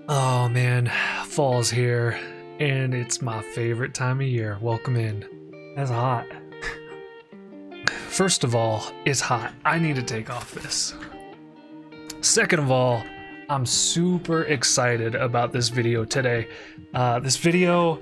Oh man, fall's here, and it's my favorite time of year. Welcome in. That's hot. First of all, it's hot. I need to take off this. Second of all, I'm super excited about this video today. This video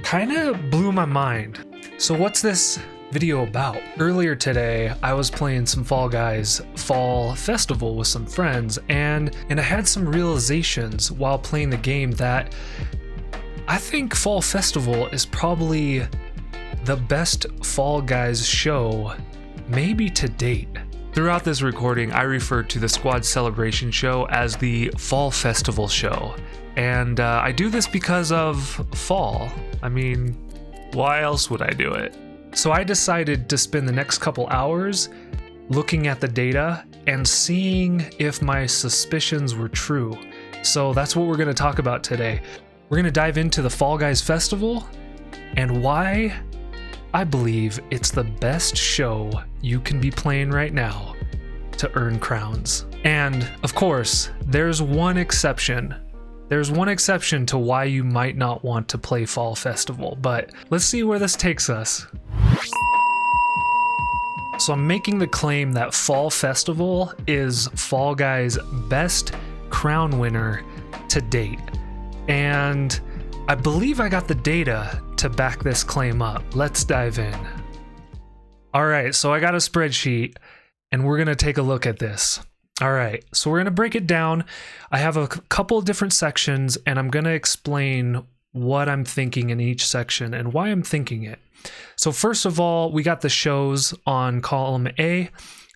kind of blew my mind. So what's this video about? Earlier today, I was playing some Fall Guys Fall Festival with some friends, and I had some realizations while playing the game that I think Fall Festival is probably the best Fall Guys show maybe to date. Throughout this recording, I refer to the Squad Celebration show as the Fall Festival show. And I do this because of fall. I mean, why else would I do it? So I decided to spend the next couple hours looking at the data and seeing if my suspicions were true. So that's what we're going to talk about today. We're going to dive into the Fall Guys Festival and why I believe it's the best show you can be playing right now to earn crowns. And of course, there's one exception. There's one exception to why you might not want to play Fall Festival, but let's see where this takes us. So I'm making the claim that Fall Festival is Fall Guys' best crown winner to date. And I believe I got the data to back this claim up. Let's dive in. All right, so I got a spreadsheet and we're gonna take a look at this. All right, so we're gonna break it down. I have a couple of different sections and I'm gonna explain what I'm thinking in each section and why I'm thinking it. So first of all, we got the shows on column A,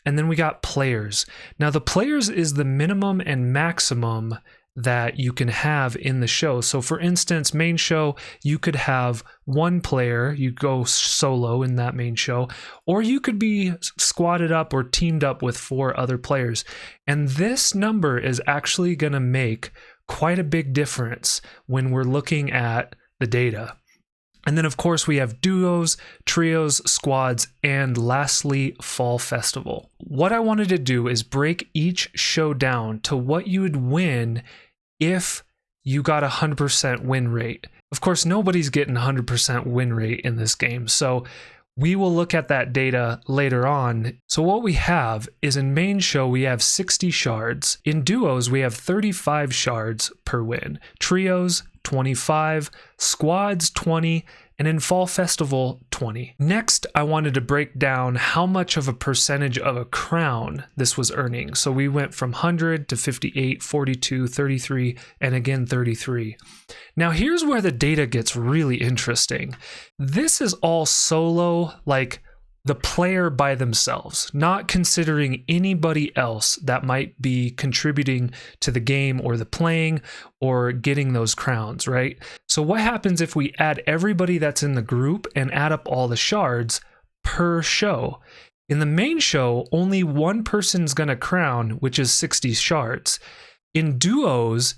and then we got players. Now the players is the minimum and maximum that you can have in the show. So for instance, main show, you could have one player, you go solo in that main show, or you could be squatted up or teamed up with 4 other players. And this number is actually going to make quite a big difference when we're looking at the data. And then of course we have duos, trios, squads, and lastly, Fall Festival. What I wanted to do is break each show down to what you would win if you got 100% win rate. Of course, nobody's getting 100% win rate in this game, so we will look at that data later on. So what we have is in main show, we have 60 shards. In duos, we have 35 shards per win. Trios, 25. Squads, 20. And in Fall Festival, 20. Next, I wanted to break down how much of a percentage of a crown this was earning. So we went from 100 to 58, 42, 33, and again 33. Now here's where the data gets really interesting. This is all solo, like the player by themselves, not considering anybody else that might be contributing to the game or the playing or getting those crowns, right? So what happens if we add everybody that's in the group and add up all the shards per show? In the main show, only one person's gonna crown, which is 60 shards. In duos,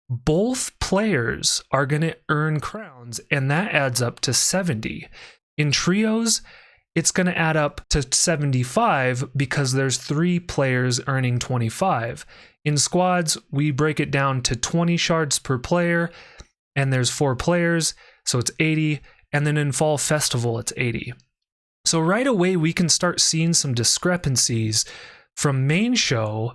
both players are gonna earn crowns, and that adds up to 70. In trios, it's going to add up to 75 because there's 3 players earning 25. In squads, we break it down to 20 shards per player, and there's 4 players, so it's 80. And then in Fall Festival, it's 80. So right away, we can start seeing some discrepancies from main show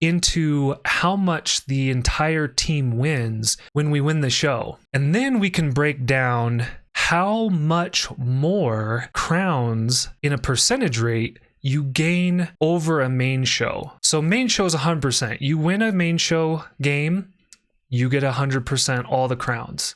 into how much the entire team wins when we win the show. And then we can break down how much more crowns in a percentage rate you gain over a main show. So main show is 100%. You win a main show game, you get 100% all the crowns.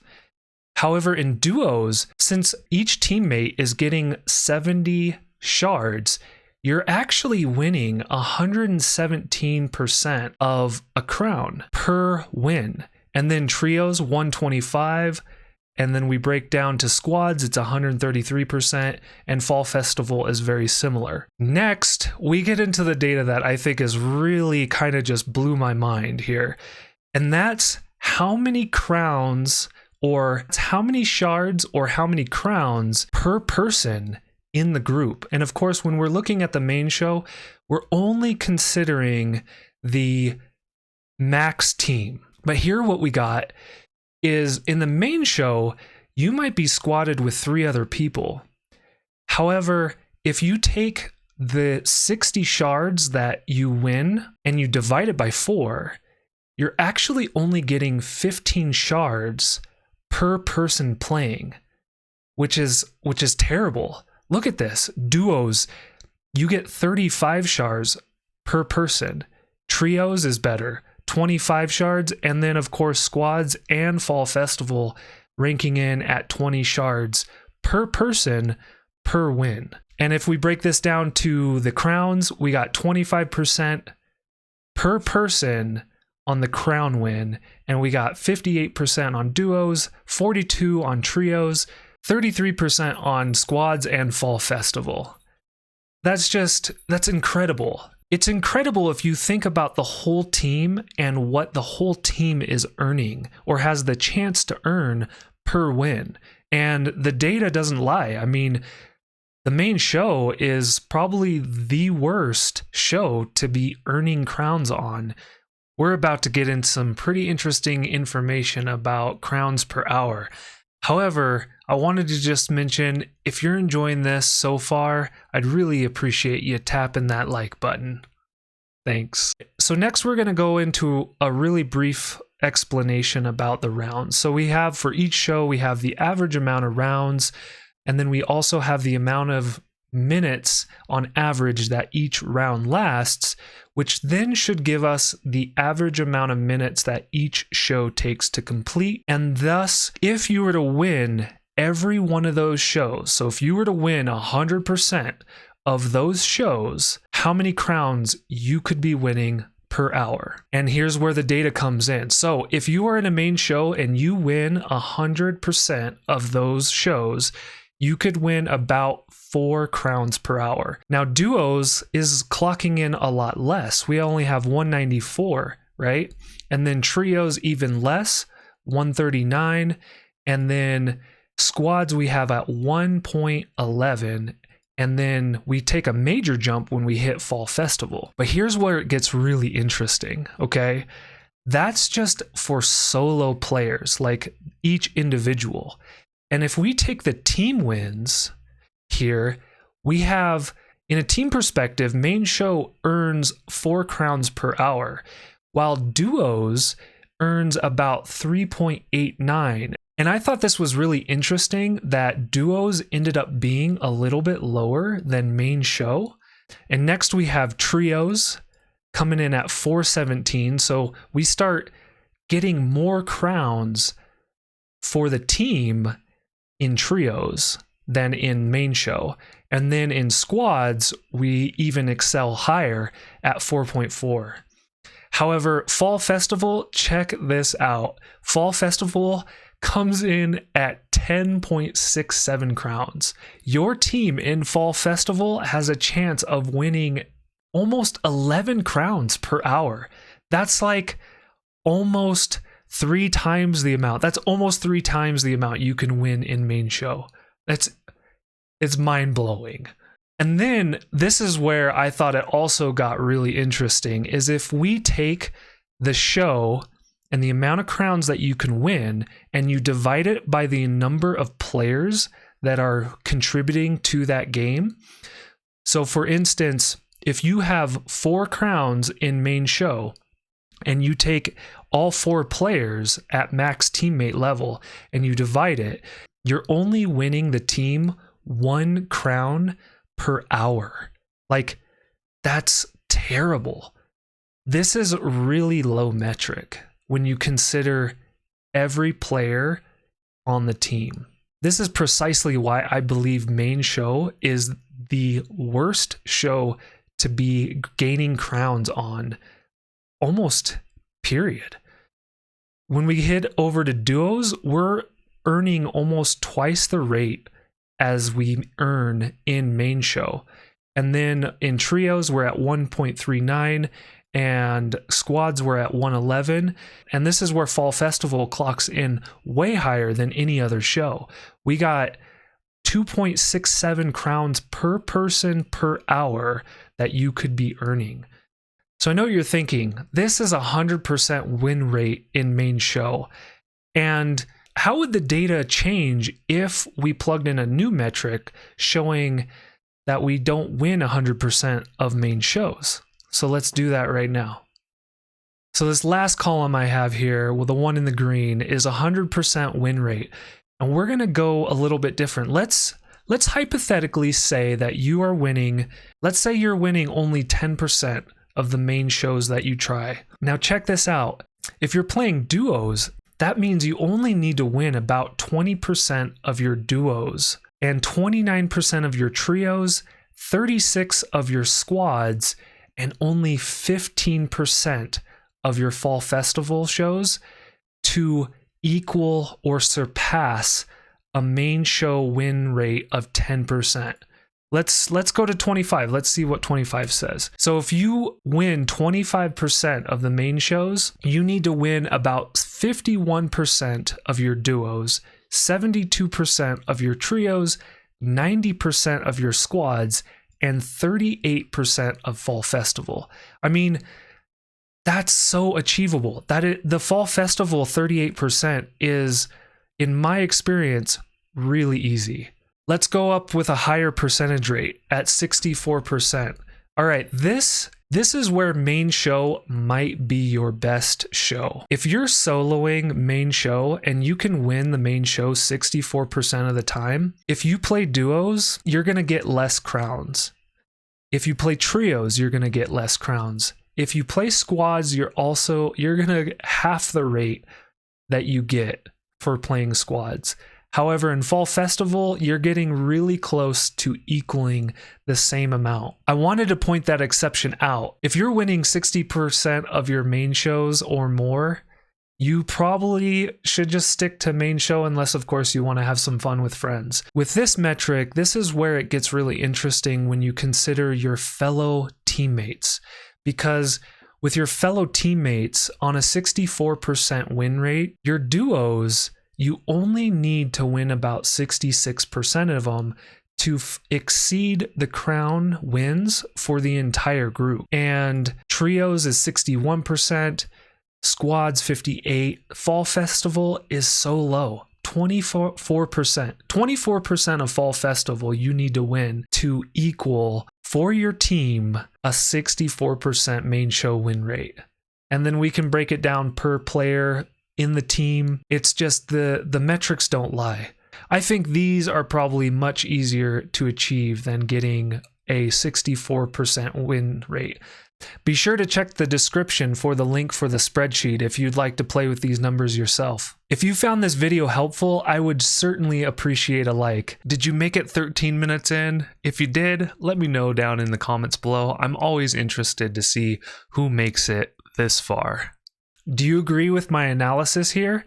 However, in duos, since each teammate is getting 70 shards, you're actually winning 117% of a crown per win. And then trios, 125. And then we break down to squads, it's 133%, and Fall Festival is very similar. Next, we get into the data that I think is really kind of just blew my mind here. And that's how many crowns, or how many shards, or how many crowns per person in the group. And of course, when we're looking at the main show, we're only considering the max team. But here what we got is in the main show, you might be squatted with 3 other people. However, if you take the 60 shards that you win and you divide it by 4, you're actually only getting 15 shards per person playing, which is terrible. Look at this. Duos, you get 35 shards per person. Trios is better, 25 shards, and then of course squads and Fall Festival ranking in at 20 shards per person per win. And if we break this down to the crowns, we got 25% per person on the crown win, and we got 58% on duos, 42% on trios, 33% on squads and Fall Festival. That's incredible. It's incredible if you think about the whole team and what the whole team is earning or has the chance to earn per win. And the data doesn't lie. I mean, the main show is probably the worst show to be earning crowns on. We're about to get into some pretty interesting information about crowns per hour. However, I wanted to just mention, if you're enjoying this so far, I'd really appreciate you tapping that like button. Thanks. So next we're going to go into a really brief explanation about the rounds. So we have, for each show, we have the average amount of rounds, and then we also have the amount of minutes on average that each round lasts, which then should give us the average amount of minutes that each show takes to complete. And thus, if you were to win every one of those shows, so if you were to win 100% of those shows, how many crowns you could be winning per hour. And here's where the data comes in. So if you are in a main show and you win 100% of those shows, you could win about 4 crowns per hour. Now, duos is clocking in a lot less. We only have 194, right? And then trios even less, 139. And then squads we have at 1.11. And then we take a major jump when we hit Fall Festival. But here's where it gets really interesting, okay? That's just for solo players, like each individual. And if we take the team wins here, we have, in a team perspective, main show earns 4 crowns per hour, while duos earns about 3.89. And I thought this was really interesting that duos ended up being a little bit lower than main show. And next we have trios coming in at 417. So we start getting more crowns for the team in trios than in main show. And then in squads, we even excel higher at 4.4. However, Fall Festival, check this out. Fall Festival comes in at 10.67 crowns. Your team in Fall Festival has a chance of winning almost 11 crowns per hour. That's like almost 3 times the amount. That's almost 3 times the amount you can win in main show. It's mind-blowing. And then this is where I thought it also got really interesting, is if we take the show and the amount of crowns that you can win and you divide it by the number of players that are contributing to that game. So for instance, if you have 4 crowns in main show and you take all 4 players at max teammate level and you divide it, you're only winning the team 1 crown per hour. Like, that's terrible. This is really low metric when you consider every player on the team. This is precisely why I believe main show is the worst show to be gaining crowns on, almost period. When we head over to duos, we're earning almost twice the rate as we earn in main show. And then in trios, we're at 1.39 and squads were at 111. And this is where Fall Festival clocks in way higher than any other show. We got 2.67 crowns per person per hour that you could be earning. So I know what you're thinking, this is 100% win rate in main show. And how would the data change if we plugged in a new metric showing that we don't win 100% of main shows? So let's do that right now. So this last column I have here with the one in the green is 100% win rate. And we're going to go a little bit different. Let's hypothetically say that you are winning, let's say you're winning only 10% of the main shows that you try. Now check this out. If you're playing duos, that means you only need to win about 20% of your duos and 29% of your trios, 36% of your squads, and only 15% of your fall festival shows to equal or surpass a main show win rate of 10%. Let's go to 25. Let's see what 25 says. So if you win 25% of the main shows, you need to win about 51% of your duos, 72% of your trios, 90% of your squads, and 38% of fall festival. I mean, that's so achievable. The fall festival 38% is, in my experience, really easy. Let's go up with a higher percentage rate at 64%. All right, this is where main show might be your best show. If you're soloing main show and you can win the main show 64% of the time, if you play duos, you're gonna get less crowns. If you play trios, you're gonna get less crowns. If you play squads, you're gonna half the rate that you get for playing squads. However, in Fall Festival, you're getting really close to equaling the same amount. I wanted to point that exception out. If you're winning 60% of your main shows or more, you probably should just stick to main show unless, of course, you want to have some fun with friends. With this metric, this is where it gets really interesting when you consider your fellow teammates. Because with your fellow teammates on a 64% win rate, your duos, you only need to win about 66% of them to exceed the crown wins for the entire group. And trios is 61%, squads 58%, fall festival is so low, 24%. 24% of fall festival you need to win to equal for your team a 64% main show win rate. And then we can break it down per player in the team. It's just the metrics don't lie. I think these are probably much easier to achieve than getting a 64% win rate. Be sure to check the description for the link for the spreadsheet if you'd like to play with these numbers yourself. If you found this video helpful, I would certainly appreciate a like. Did you make it 13 minutes in? If you did, let me know down in the comments below. I'm always interested to see who makes it this far. Do you agree with my analysis here?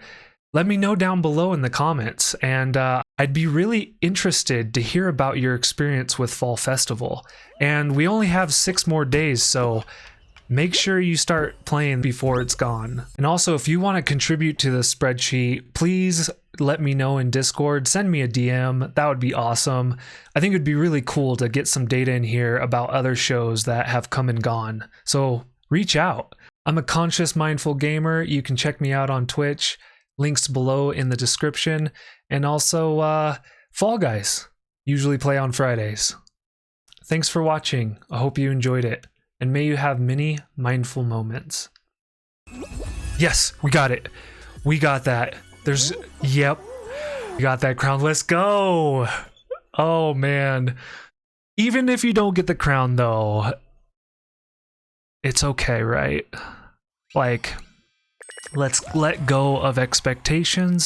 Let me know down below in the comments, and I'd be really interested to hear about your experience with Fall Festival. And we only have 6 more days, so make sure you start playing before it's gone. And also, if you want to contribute to the spreadsheet, please let me know in Discord. Send me a DM. That would be awesome. I think it'd be really cool to get some data in here about other shows that have come and gone. So reach out. I'm a conscious, mindful gamer. You can check me out on Twitch. Links below in the description. And also, Fall Guys. Usually play on Fridays. Thanks for watching. I hope you enjoyed it. And may you have many mindful moments. Yes, we got it. We got that. Yep. We got that crown. Let's go. Oh, man. Even if you don't get the crown, though, it's okay, right? Like, let's let go of expectations